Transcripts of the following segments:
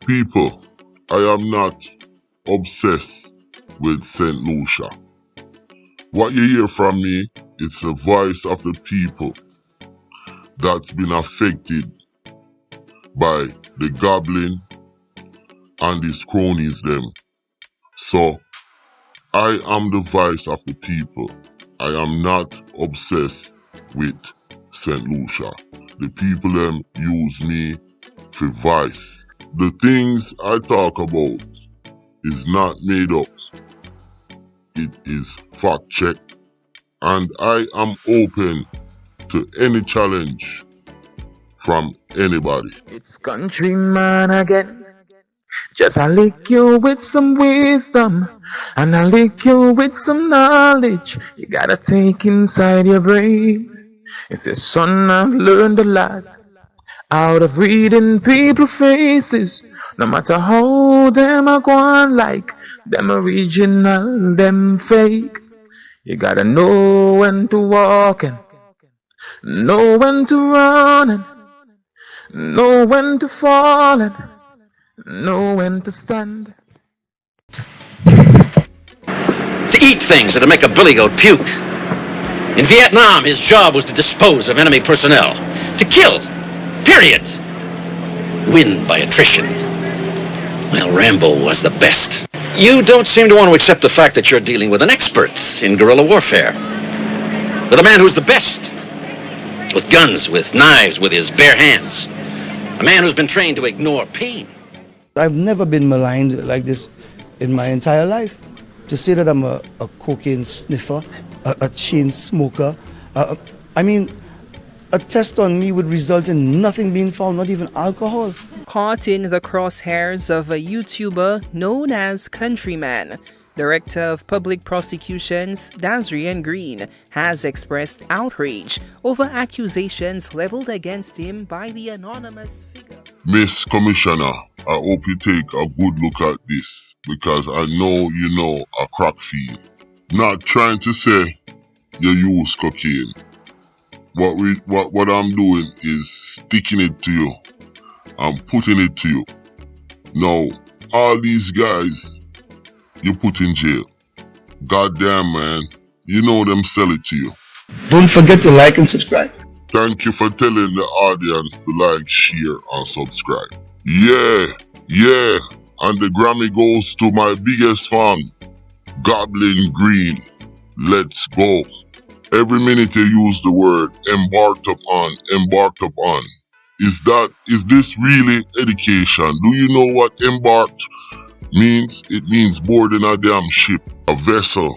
People, I am not obsessed with St. Lucia. What you hear from me is the voice of the people that's been affected by the Goblin and his cronies them. So, I am the voice of the people. I am not obsessed with St. Lucia. The people them use me for voice. The things I talk about is not made up. It is fact checked, and I am open to any challenge from anybody. It's countryman again. Just I lick you with some wisdom, and I lick you with some knowledge. You gotta take inside your brain. It says, son, I've learned a lot out of reading people's faces. No matter how them are going, like them original, them fake. You gotta know when to walk and know when to run and know when to fall and know when to stand. To eat things that'll make a billy goat puke. In Vietnam, his job was to dispose of enemy personnel. To kill. Period. Win by attrition. Well, Rambo was the best. You don't seem to want to accept the fact that you're dealing with an expert in guerrilla warfare. With a man who's the best. With guns, with knives, with his bare hands. A man who's been trained to ignore pain. I've never been maligned like this in my entire life. To say that I'm a cocaine sniffer, a chain smoker, I mean, a test on me would result in nothing being found, not even alcohol. Caught in the crosshairs of a YouTuber known as Countryman, Director of Public Prosecutions Goblyn Green has expressed outrage over accusations leveled against him by the anonymous figure. Miss Commissioner, I hope you take a good look at this, because I know you know a crack field. Not trying to say you use cocaine. What I'm doing is sticking it to you. I'm putting it to you. Now, all these guys you put in jail. Goddamn, man, you know them sell it to you. Don't forget to like and subscribe. Thank you for telling the audience to like, share, and subscribe. Yeah, and the Grammy goes to my biggest fan, Goblyn Green. Let's go. Every minute you use the word embarked upon. Is this really education? Do you know what embarked means? It means boarding a damn ship, a vessel,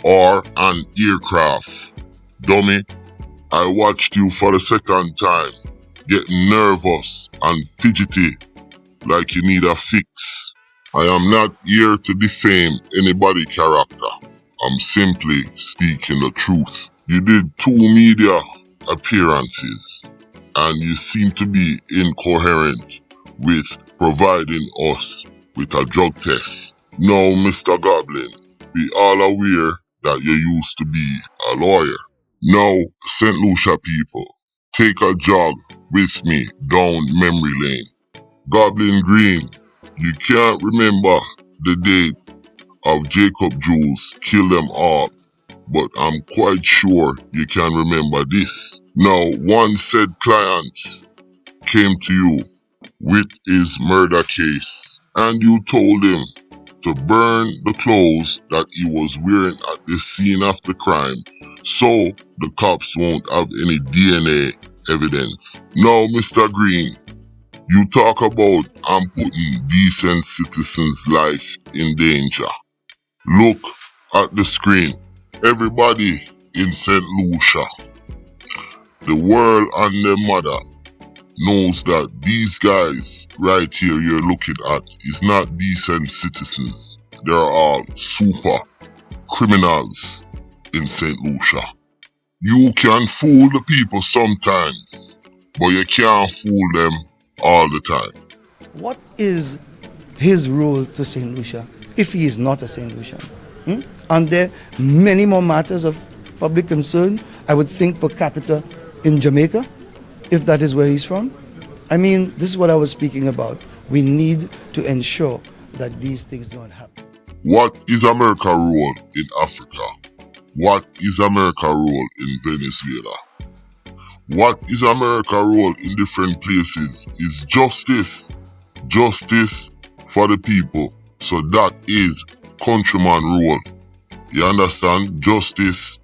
or an aircraft. Dummy, I watched you for the second time, getting nervous and fidgety, like you need a fix. I am not here to defame anybody's character. I'm simply speaking the truth. You did 2 media appearances, and you seem to be incoherent with providing us with a drug test. Now, Mr. Goblin, we all aware that you used to be a lawyer. Now, St. Lucia people, take a jog with me down memory lane. Goblyn Green, you can't remember the date of Jacob Jules kill them all, but I'm quite sure you can remember this. Now, one said client came to you with his murder case, and you told him to burn the clothes that he was wearing at the scene of the crime, so the cops won't have any DNA evidence. Now, Mr. Green, you talk about I'm putting decent citizens' life in danger. Look at the screen. Everybody in St. Lucia, the world and their mother, knows that these guys right here you're looking at is not decent citizens. They're all super criminals in St. Lucia. You can fool the people sometimes, but you can't fool them all the time. What is his role to St. Lucia if he is not a St. Lucian? And there are many more matters of public concern, I would think, per capita in Jamaica, if that is where he's from. I mean, this is what I was speaking about. We need to ensure that these things don't happen. What is America's role in Africa? What is America's role in Venezuela? What is America's role in different places is justice. Justice for the people. So that is countryman role. You understand? Justice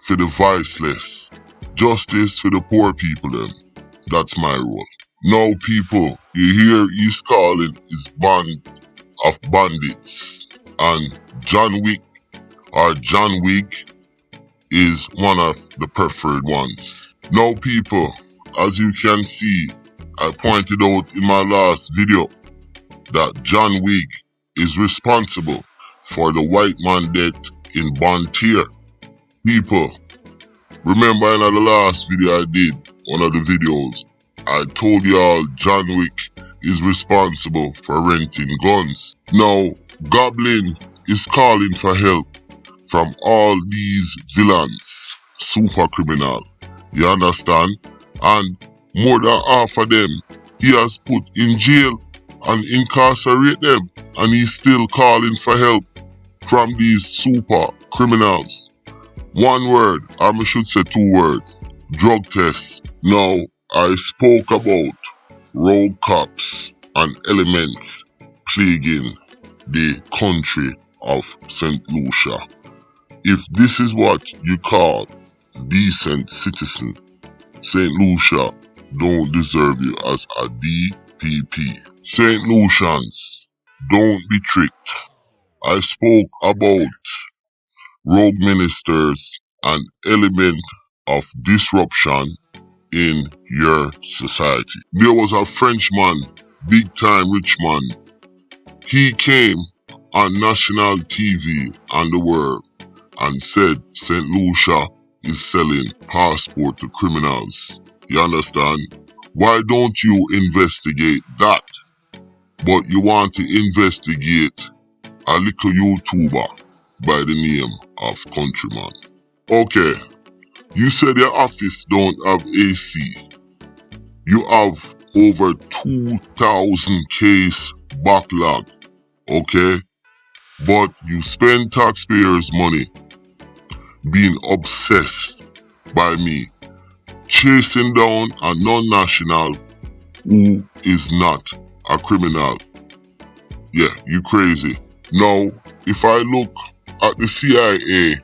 for the voiceless. Justice for the poor people then. That's my role. Now people, you hear he's calling his band of bandits. And John Wick is one of the preferred ones. Now people, as you can see, I pointed out in my last video that John Wick is responsible for the white man death in Bantier. People, remember in the last video I did, one of the videos, I told y'all John Wick is responsible for renting guns. Now, Goblin is calling for help from all these villains, super criminal. You understand? And more than half of them, he has put in jail and incarcerate them. And he's still calling for help from these super criminals. One word, I should say two words. Drug tests. Now, I spoke about rogue cops and elements plaguing the country of St. Lucia. If this is what you call decent citizen, St. Lucia don't deserve you as a DPP. St. Lucians, don't be tricked. I spoke about rogue ministers and element of disruption in your society. There was a Frenchman, big time rich man. He came on national TV and the world and said St. Lucia is selling passport to criminals. You understand? Why don't you investigate that? But you want to investigate a little YouTuber by the name of Countryman. Okay, you said your office don't have AC. You have over 2,000 case backlog, okay? But you spend taxpayers' money being obsessed by me, chasing down a non-national who is not a criminal. Yeah, you crazy. Now, if I look at the CIA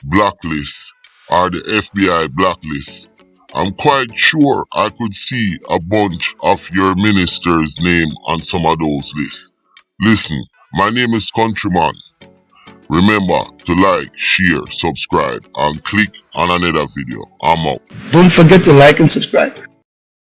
blacklist or the FBI blacklist, I'm quite sure I could see a bunch of your ministers' name on some of those lists. Listen, my name is Countryman. Remember to like, share, subscribe, and click on another video. I'm out. Don't forget to like and subscribe.